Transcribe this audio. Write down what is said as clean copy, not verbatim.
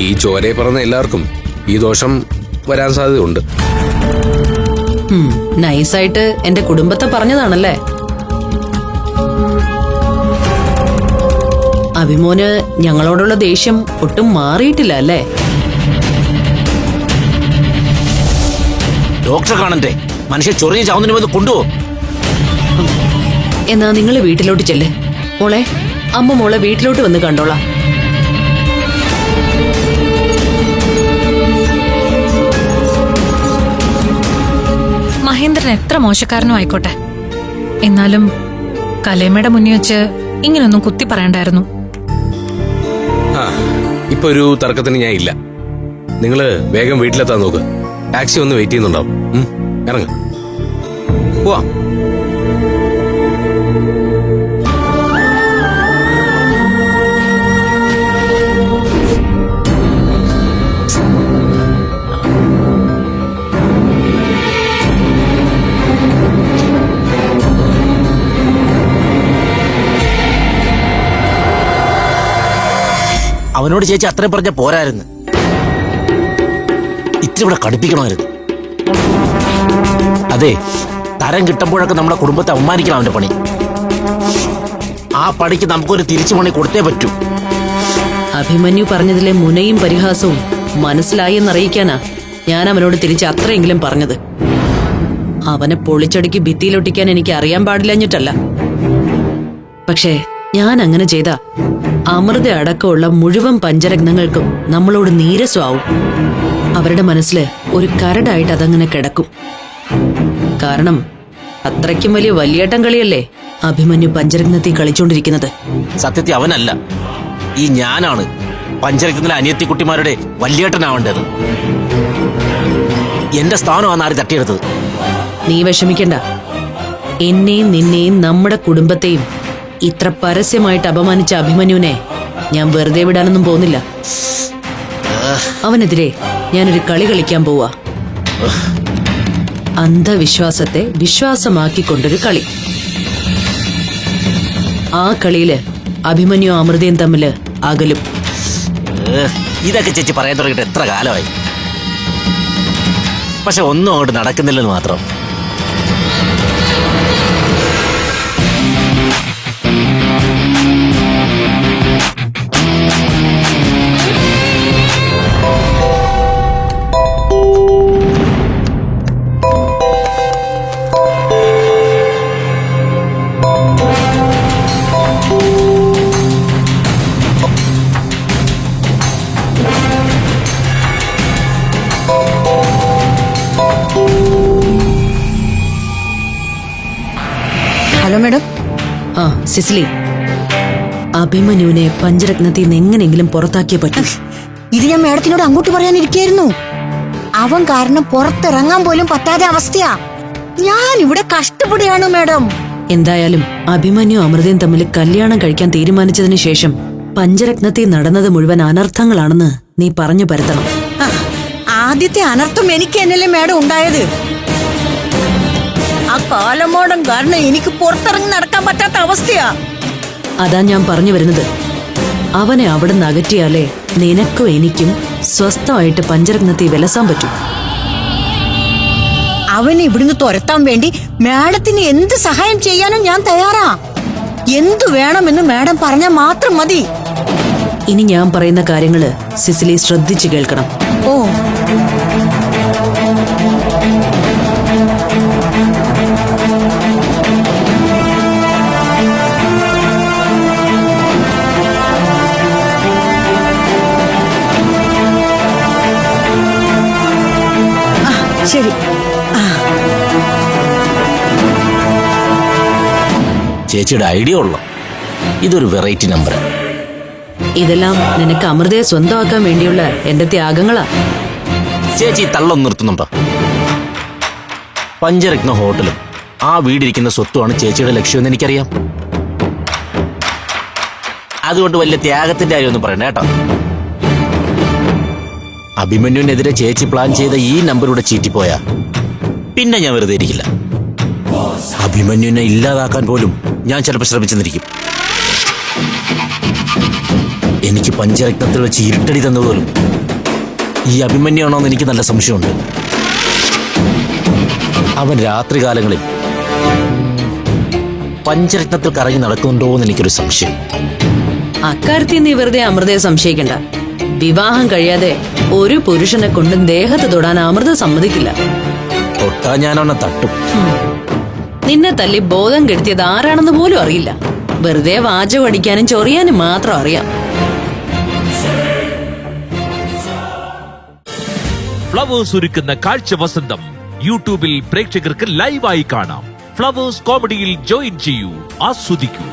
ഈ ചോരയെ പറഞ്ഞ എല്ലാവർക്കും ഈ ദോഷം വരാൻ സാധ്യതയുണ്ട്. നൈസായിട്ട് എന്റെ കുടുംബത്തെ പറഞ്ഞതാണല്ലേ? അഭിമോന് ഞങ്ങളോടുള്ള ദേഷ്യം ഒട്ടും മാറിയിട്ടില്ല അല്ലേ? ഡോക്ടറെ കാണണ്ടേ? മനുഷ്യ ചൊറിഞ്ഞ് ചാവുന്നതിന് മുമ്പ് കൊണ്ടുപോകും. എന്നാ നിങ്ങൾ വീട്ടിലോട്ട് ചെല്ലേ. മോളെ, അമ്മ മോളെ വീട്ടിലോട്ട് വന്ന് കണ്ടോളാം. മഹേന്ദ്രൻ എത്ര മോശക്കാരനോ ആയിക്കോട്ടെ, എന്നാലും കലേമയുടെ മുന്നിൽ വെച്ച് ഇങ്ങനൊന്നും കുത്തി പറയണ്ടായിരുന്നു. ഇപ്പൊ ഒരു തർക്കത്തിന് ഞാൻ ഇല്ല. നിങ്ങള് വേഗം വീട്ടിലെത്താൻ നോക്ക്. ടാക്സി ഒന്ന് വെയിറ്റ് ചെയ്യുന്നുണ്ടാവും. ഇറങ്ങ പോവാ. അവനോട് ചേച്ചി അത്രയും പറഞ്ഞ പോരായിരുന്നു, ഇത്തിരി ഇവിടെ കടുപ്പിക്കണമായിരുന്നു. അതെ, തരം കിട്ടുമ്പോഴൊക്കെ നമ്മുടെ കുടുംബത്തെ അവമാനിക്കണം അവന്റെ പണി. ആ പണിക്ക് നമുക്കൊരു തിരിച്ചു പണി കൊടുത്തേ പറ്റൂ. അഭിമന്യു പറഞ്ഞതിലെ മുനയും പരിഹാസവും മനസ്സിലായി എന്നറിയിക്കാനാ ഞാൻ അവനോട് തിരിച്ച് അത്രയെങ്കിലും പറഞ്ഞത്. അവനെ പൊളിച്ചടുക്കി ഭിത്തിയിലൊട്ടിക്കാൻ എനിക്ക് അറിയാൻ പാടില്ലഞ്ഞിട്ടല്ല. പക്ഷേ ഞാൻ അങ്ങനെ ചെയ്ത അമൃത അടക്കമുള്ള മുഴുവൻ പഞ്ചരത്നങ്ങൾക്കും നമ്മളോട് നീരസമാവും. അവരുടെ മനസ്സില് ഒരു കരടായിട്ട് അതങ്ങനെ കിടക്കും. കാരണം അത്രയ്ക്കും വലിയ വലിയേട്ടൻ കളിയല്ലേ അഭിമന്യു പഞ്ചരത്നത്തിൽ കളിച്ചോണ്ടിരിക്കുന്നത്. സത്യത്തിൽ അവനല്ല, ഈ ഞാനാണ് പഞ്ചരത്നത്തിലെ അനിയത്തിക്കുട്ടിമാരുടെ വലിയേട്ടനാവേണ്ടത്. എന്റെ സ്ഥാനമാണ് ആര് തട്ടിയെടുത്തത്. നീ വിഷമിക്കണ്ട. എന്നെയും നിന്നെയും നമ്മുടെ കുടുംബത്തെയും ഇത്ര പരസ്യമായിട്ട് അപമാനിച്ച അഭിമന്യുവിനെ ഞാൻ വെറുതെ വിടാനൊന്നും പോകുന്നില്ല. അവനെതിരെ ഞാനൊരു കളി കളിക്കാൻ പോവാ. അന്ധവിശ്വാസത്തെ വിശ്വാസമാക്കിക്കൊണ്ടൊരു കളി. ആ കളിയില് അഭിമന്യു അമൃതയും തമ്മില് അകലും. ഇതൊക്കെ ചേച്ചി പറയാൻ തുടങ്ങിയിട്ട് എത്ര കാലമായി. പക്ഷെ ഒന്നും അങ്ങോട്ട് നടക്കുന്നില്ലെന്ന് മാത്രം. Hello madam. ആ സിസിലി, അഭിമന്യുവിനെ പഞ്ചരത്നത്തിൽ നിന്ന് എങ്ങനെയെങ്കിലും പുറത്താക്കിയേ പറ്റൂ. ഇത് ഞാൻ മാഡത്തിനോട് അങ്ങോട്ട് പറയാനിരിക്കായിരുന്നു. അവൻ കാരണം പുറത്തിറങ്ങാൻ പോലും പറ്റാത്ത അവസ്ഥയാ. ഞാൻ ഇവിടെ കഷ്ടപ്പെടുകയാണ് മാഡം. എന്തായാലും അഭിമന്യു അമൃതയും തമ്മിൽ കല്യാണം കഴിക്കാൻ തീരുമാനിച്ചതിന് ശേഷം പഞ്ചരത്നത്തിൽ നടന്നത് മുഴുവൻ അനർത്ഥങ്ങളാണെന്ന് നീ പറഞ്ഞു പരത്തണം. ആദ്യത്തെ അനർത്ഥം എനിക്ക് എന്നല്ലേ മാഡം ഉണ്ടായത്. ആ കാലമോടം കാരണം എനിക്ക് പുറത്തിറങ്ങി നടക്കാൻ പറ്റാത്ത അവസ്ഥയാ. അതാ ഞാൻ പറഞ്ഞു വരുന്നത്. അവനെ അവിടെ നിന്ന് അകറ്റിയാലേ നിനക്കും എനിക്കും സ്വസ്ഥമായിട്ട് പഞ്ചരത്നത്തിൽ വിലസാൻ പറ്റും. അവനെ ഇവിടുന്ന് തുരത്താൻ വേണ്ടി മാഡത്തിന് എന്ത് സഹായം ചെയ്യാനും ഞാൻ തയ്യാറാ. എന്തു വേണമെന്ന് മാഡം പറഞ്ഞാൽ മാത്രം മതി. ഇനി ഞാൻ പറയുന്ന കാര്യങ്ങള് സിസിലി ശ്രദ്ധിച്ചു കേൾക്കണം. ഓ, ശരി. ചേച്ചിയുടെ ഐഡിയ ഉള്ള ഇതൊരു വെറൈറ്റി നമ്പർ. ഇതെല്ലാം നിനക്ക് അമൃതയെ സ്വന്തമാക്കാൻ വേണ്ടിയുള്ള എന്റെ ത്യാഗങ്ങളാ. ചേച്ചി തള്ളൊന്നും നിർത്തുന്നുണ്ടോ? പഞ്ചരത്ന ഹോട്ടലും ആ വീടിരിക്കുന്ന സ്വത്തുമാണ് ചേച്ചിയുടെ ലക്ഷ്യമെന്ന് എനിക്കറിയാം. അതുകൊണ്ട് വലിയ ത്യാഗത്തിന്റെ കാര്യമൊന്നും പറയണ്ട കേട്ടോ. അഭിമന്യുവിനെതിരെ ചേച്ചി പ്ലാൻ ചെയ്ത ഈ നമ്പറിലൂടെ ചീറ്റിപ്പോയാ പിന്നെ ഞാൻ വെറുതെ ഇരിക്കില്ല. അഭിമന്യുവിനെ ഇല്ലാതാക്കാൻ പോലും ഞാൻ ചിലപ്പോൾ ശ്രമിച്ചെന്നിരിക്കും. എനിക്ക് പഞ്ചരത്നത്തിൽ വെച്ച് ഇരുട്ടടി തന്നതുപോലും ഈ അഭിമന്യാണോന്ന് എനിക്ക് നല്ല സംശയമുണ്ട്. അവൻ രാത്രികാലങ്ങളിൽ പഞ്ചരത്നത്തിൽ കറങ്ങി നടക്കുന്നുണ്ടോ എന്ന് എനിക്കൊരു സംശയം. അക്കാര്യത്തിൽ നീ വെറുതെ അമൃതയെ സംശയിക്കണ്ട. വിവാഹം കഴിയാതെ ഒരു പുരുഷനെ കൊണ്ടും ദേഹത്ത് തൊടാൻ അമൃത സമ്മതിക്കില്ല. തൊട്ടാ ഞാൻ അവനെ തട്ടും. നിന്നെ തല്ലി ബോധം കെടുത്തിയത് ആരാണെന്ന് പോലും അറിയില്ല. വെറുതെ വാചകം അടിക്കാനും ചൊറിയാനും മാത്രം അറിയാം. ഫ്ലവേഴ്സ് ഒരുക്കുന്ന കാഴ്ച വസന്തം യൂട്യൂബിൽ പ്രേക്ഷകർക്ക് ലൈവായി കാണാം. ഫ്ലവേഴ്സ് കോമഡിയിൽ ജോയിൻ ചെയ്യൂ, ആസ്വദിക്കൂ.